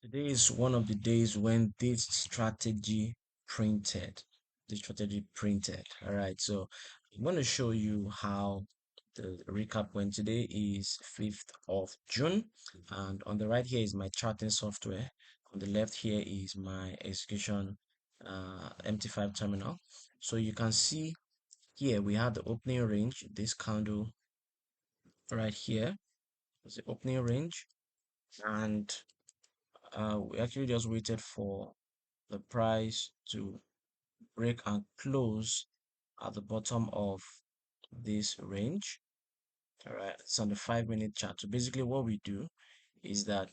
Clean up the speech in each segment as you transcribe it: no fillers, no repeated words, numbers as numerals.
Today is one of the days when this strategy printed. The strategy printed. All right. So I'm going to show you how the recap went. Today is 5th of June. And on the right here is my charting software. On the left here is my execution MT5 terminal. So you can see here we have the opening range. This candle right here is the opening range. And we actually just waited for the price to break and close at the bottom of this range. All right, it's on the 5 minute chart. So basically, what we do is that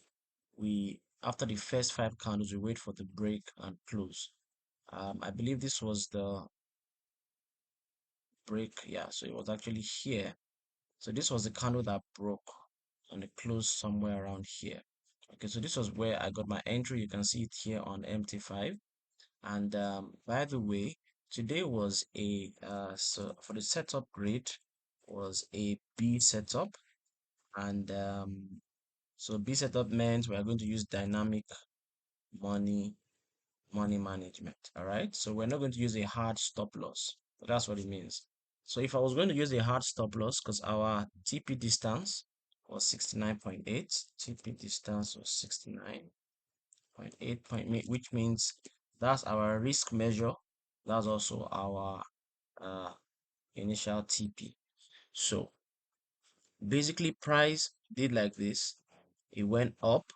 we, after the first five candles, we wait for the break and close. I believe this was the break. Yeah, so it was actually here. So this was the candle that broke and it closed somewhere around here. Okay, so this was where I got my entry. You can see it here on MT5. And by the way, today was a so for the setup grade was a B setup, and so B setup meant we are going to use dynamic money money management. All right, so we're not going to use a hard stop loss. But that's what it means. So if I was going to use a hard stop loss, because our TP distance was 69.8, TP distance was 69.8, which means that's our risk measure. That's also our uh, initial TP. So basically, price did like this. It went up,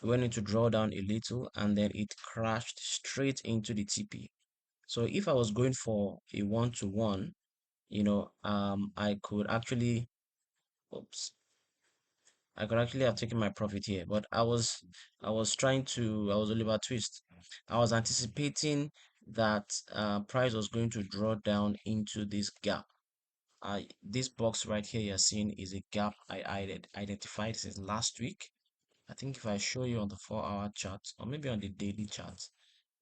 it went into drawdown a little, and then it crashed straight into the TP. So if I was going for a one-to-one, I could actually, oops, I could actually have taken my profit here, but I was Oliver Twist. I was anticipating that price was going to draw down into this gap. This box right here you're seeing is a gap I identified since last week. I think if I show you on the 4 hour chart or maybe on the daily chart,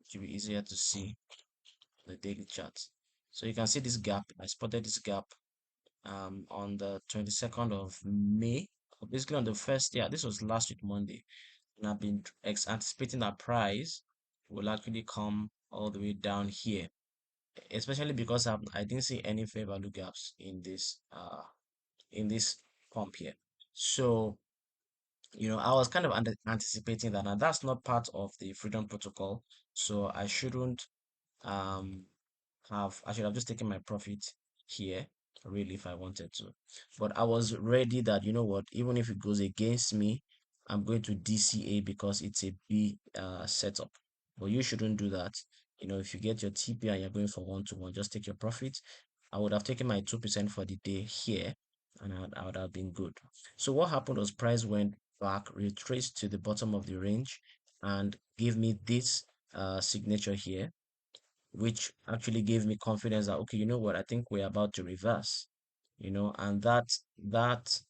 it will be easier to see the daily chart. So you can see this gap. I spotted this gap on the 22nd of May. Basically on the first, yeah, this was last week Monday. And I've been anticipating that price will actually come all the way down here, especially because I didn't see any fair value gaps in this pump here. So, I was kind of anticipating that, and that's not part of the Freedom Protocol. So I shouldn't um I should have just taken my profit here, really, if I wanted to. But I was ready that, you know what, even if it goes against me, I'm going to DCA because it's a B setup. But you shouldn't do that. If you get your TP and you're going for one-to-one, just take your profit. I would have taken my 2% for the day here, and I would have been good. So what happened was price went back, retraced to the bottom of the range, and gave me this signature here, which actually gave me confidence that, okay, you know what, I think we're about to reverse, and that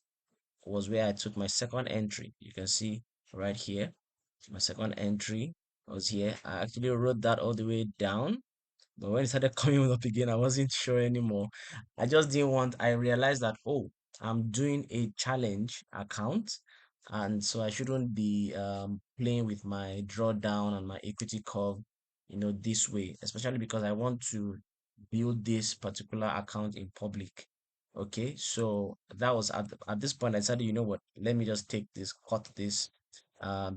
was where I took my second entry. You can see right here, my second entry was here. I actually wrote that all the way down, but when it started coming up again, I wasn't sure anymore. I realized that, oh, I'm doing a challenge account. And so I shouldn't be playing with my drawdown and my equity curve, this way, especially because I want to build this particular account in public. Okay, so that was at this point I decided, you know what, let me just cut this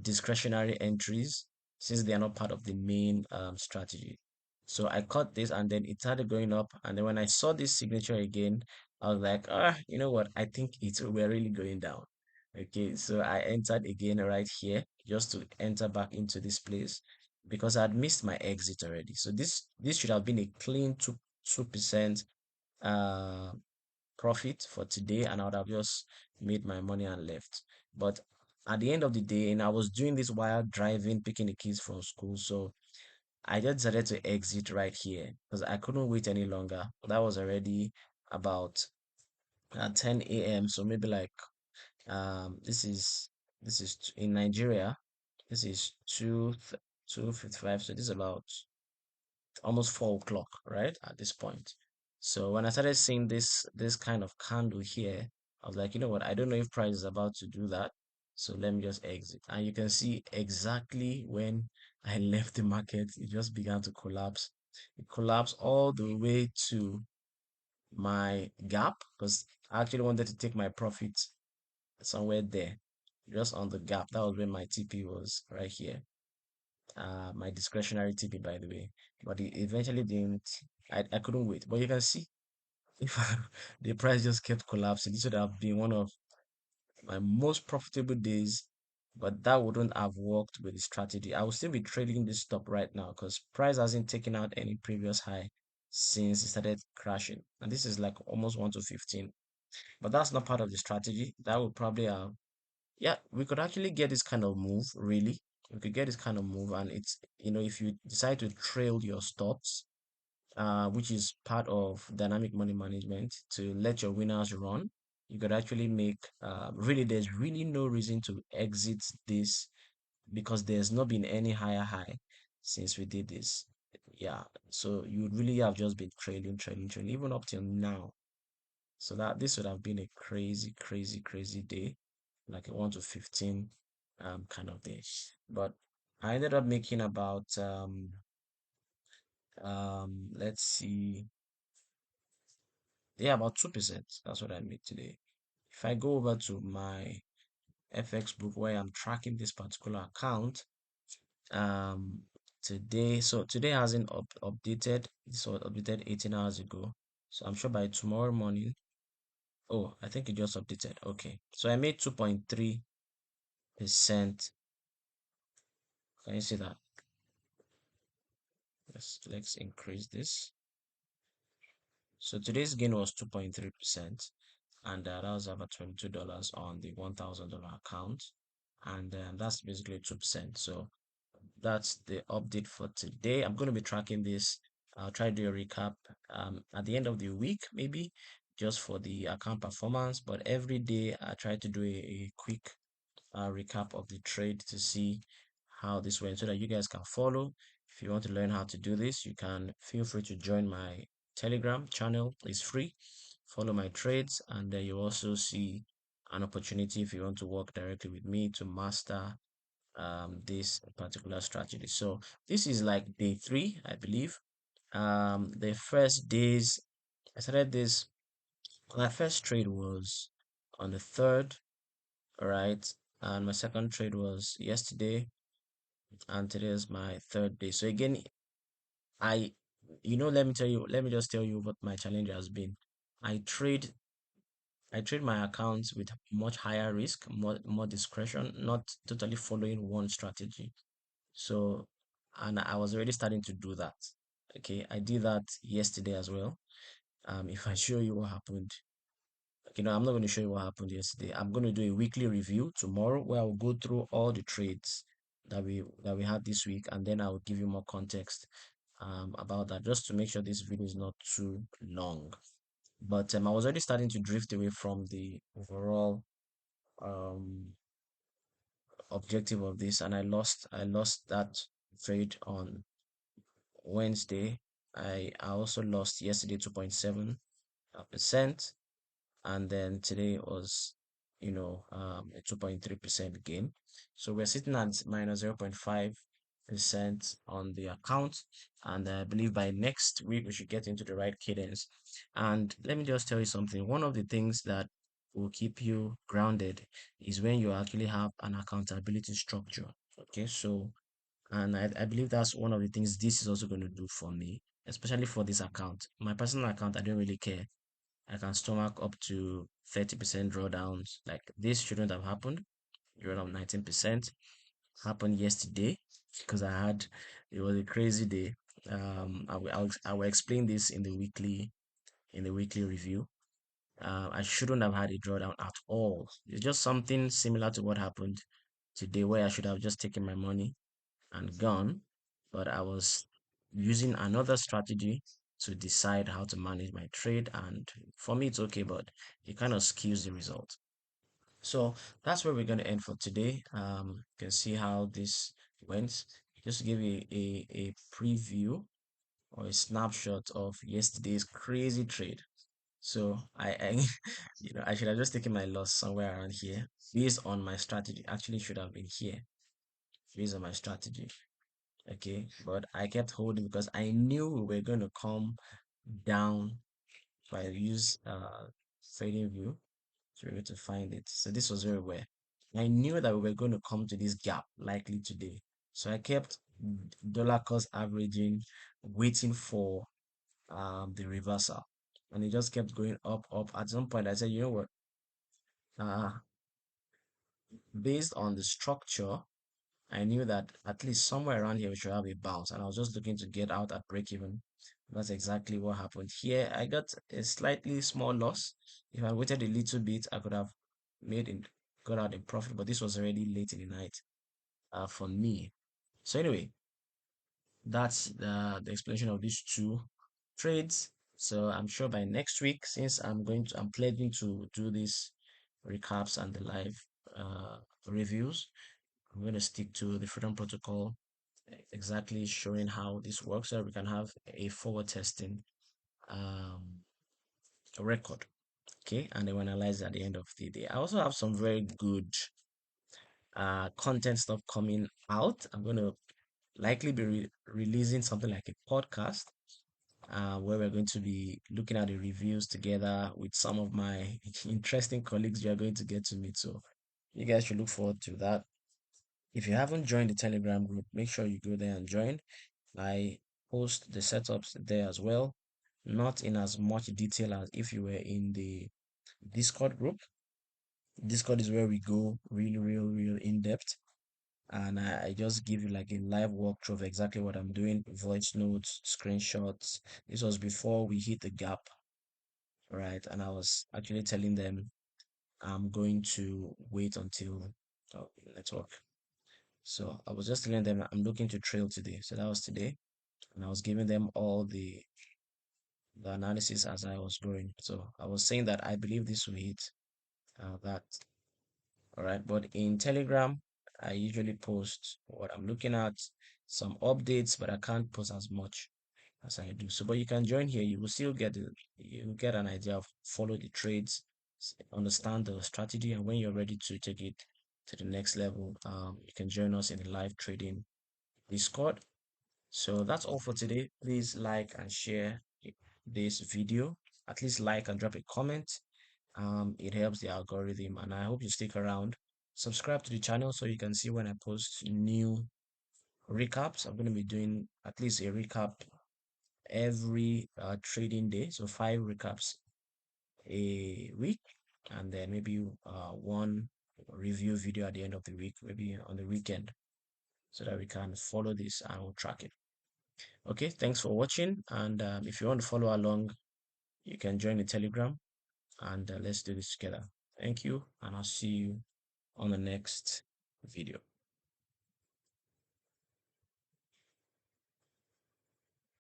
discretionary entries since they are not part of the main strategy. So I cut this and then it started going up. And then when I saw this signature again, I was like, you know what? I think we're really going down. Okay, so I entered again right here just to enter back into this place because I had missed my exit already. So this should have been a clean 2% uh profit for today, and I would have just made my money and left. But at the end of the day, and I was doing this while driving, picking the kids from school. So I just decided to exit right here because I couldn't wait any longer. That was already about 10 a.m. So maybe like in Nigeria. This is 2:55. So this is about almost 4 o'clock, right? At this point. So when I started seeing this kind of candle here, I was like, you know what? I don't know if price is about to do that. So let me just exit. And you can see exactly when I left the market, it just began to collapse. It collapsed all the way to my gap because I actually wanted to take my profit somewhere there, just on the gap. That was where my TP was, right here. My discretionary TP, by the way. But it eventually didn't, I couldn't wait. But you can see if the price just kept collapsing, this would have been one of my most profitable days, but that wouldn't have worked with the strategy. I will still be trading this stop right now because price hasn't taken out any previous high since it started crashing. And this is like almost 1 to 15. But that's not part of the strategy. That would probably have, yeah, we could actually get this kind of move, really. We could get this kind of move, and it's, if you decide to trail your stops, which is part of dynamic money management, to let your winners run, you could actually make, really, there's really no reason to exit this because there's not been any higher high since we did this. Yeah, so you would really have just been trailing, trailing, trailing, even up till now. So that this would have been a crazy, crazy, crazy day, like a 1 to 15 kind of day. But I ended up making about let's see, yeah, about 2%. That's what I made today. If I go over to my FX book where I'm tracking this particular account, um, today hasn't updated. This was updated 18 hours ago. So I'm sure by tomorrow morning, oh, I think it just updated. Okay. So I made 2.3%. Can you see that? Let's increase this. So today's gain was 2.3%, and that was about $22 on the $1,000 account, and that's basically 2%. So that's the update for today. I'm going to be tracking this. I'll try to do a recap at the end of the week, maybe just for the account performance. But every day I try to do a quick recap of the trade to see how this went so that you guys can follow. If you want to learn how to do this, you can feel free to join my Telegram channel. It's free. Follow my trades, and then you also see an opportunity if you want to work directly with me to master this particular strategy. So this is like day three, I believe. The first days I started this. My first trade was on the third, all right, and my second trade was yesterday, and today is my third day. So again, I, let me just tell you what my challenge has been. I trade, I trade my accounts with much higher risk, more discretion, not totally following one strategy. So, and I was already starting to do that. Okay, I did that yesterday as well. If I show you what happened, I'm not going to show you what happened yesterday. I'm going to do a weekly review tomorrow where I'll go through all the trades that we had this week, and then I will give you more context about that, just to make sure this video is not too long. But I was already starting to drift away from the overall um objective of this, and I lost that trade on Wednesday. I also lost yesterday 2.7%, and then today was, a 2.3% gain. So we're sitting at minus 0.5% on the account, and I believe by next week we should get into the right cadence. And let me just tell you something. One of the things that will keep you grounded is when you actually have an accountability structure. Okay, so and I believe that's one of the things this is also going to do for me, especially for this account. My personal account, I don't really care. I can stomach up to 30% drawdowns. Like this shouldn't have happened. Drawdown 19% happened yesterday because it was a crazy day. I will explain this in the weekly review. I shouldn't have had a drawdown at all. It's just something similar to what happened today, where I should have just taken my money and gone, but I was using another strategy to decide how to manage my trade. And for me, it's okay, but it kind of skews the result. So that's where we're going to end for today. You can see how this went. Just to give you a preview or a snapshot of yesterday's crazy trade. So I I should have just taken my loss somewhere around here based on my strategy. Actually, should have been here based on my strategy. Okay, but I kept holding because I knew we were going to come down. So I use trading view to be able to find it. So this was very well. I knew that we were going to come to this gap likely today. So I kept dollar cost averaging, waiting for the reversal. And it just kept going up, up. At some point, I said, you know what? Uh, Based on the structure, I knew that at least somewhere around here we should have a bounce. And I was just looking to get out at break even. That's exactly what happened. Here, I got a slightly small loss. If I waited a little bit, I could have made it, got out in profit, but this was already late in the night for me. So anyway, that's the explanation of these two trades. So I'm sure by next week, since I'm pledging to do these recaps and the live uh, reviews, I'm going to stick to the Freedom Protocol, exactly showing how this works so we can have a forward testing um, record. Okay, and then we analyze at the end of the day. I also have some very good content stuff coming out. I'm going to likely be releasing something like a podcast where we're going to be looking at the reviews together with some of my interesting colleagues you are going to get to meet. So you guys should look forward to that. If you haven't joined the Telegram group, make sure you go there and join. I post the setups there as well, not in as much detail as if you were in the Discord group. Discord is where we go real in depth. And I just give you like a live walkthrough of exactly what I'm doing, voice notes, screenshots. This was before we hit the gap, right? And I was actually telling them I'm going to wait until network. So I was just telling them I'm looking to trail today. So that was today. And I was giving them all the analysis as I was going. So I was saying that I believe this will hit that. All right. But in Telegram, I usually post what I'm looking at, some updates, but I can't post as much as I do. So, but you can join here. You will still you will get an idea of follow the trades, understand the strategy, and when you're ready to take it to the next level, you can join us in the live trading Discord. So that's all for today. Please like and share this video. At least like and drop a comment. It helps the algorithm, and I hope you stick around. Subscribe to the channel so you can see when I post new recaps. I'm going to be doing at least a recap every trading day, so 5 recaps a week, and then maybe one review video at the end of the week, maybe on the weekend, so that we can follow this and we'll track it. Okay, thanks for watching, and if you want to follow along, you can join the Telegram, and let's do this together. Thank you, and I'll see you on the next video.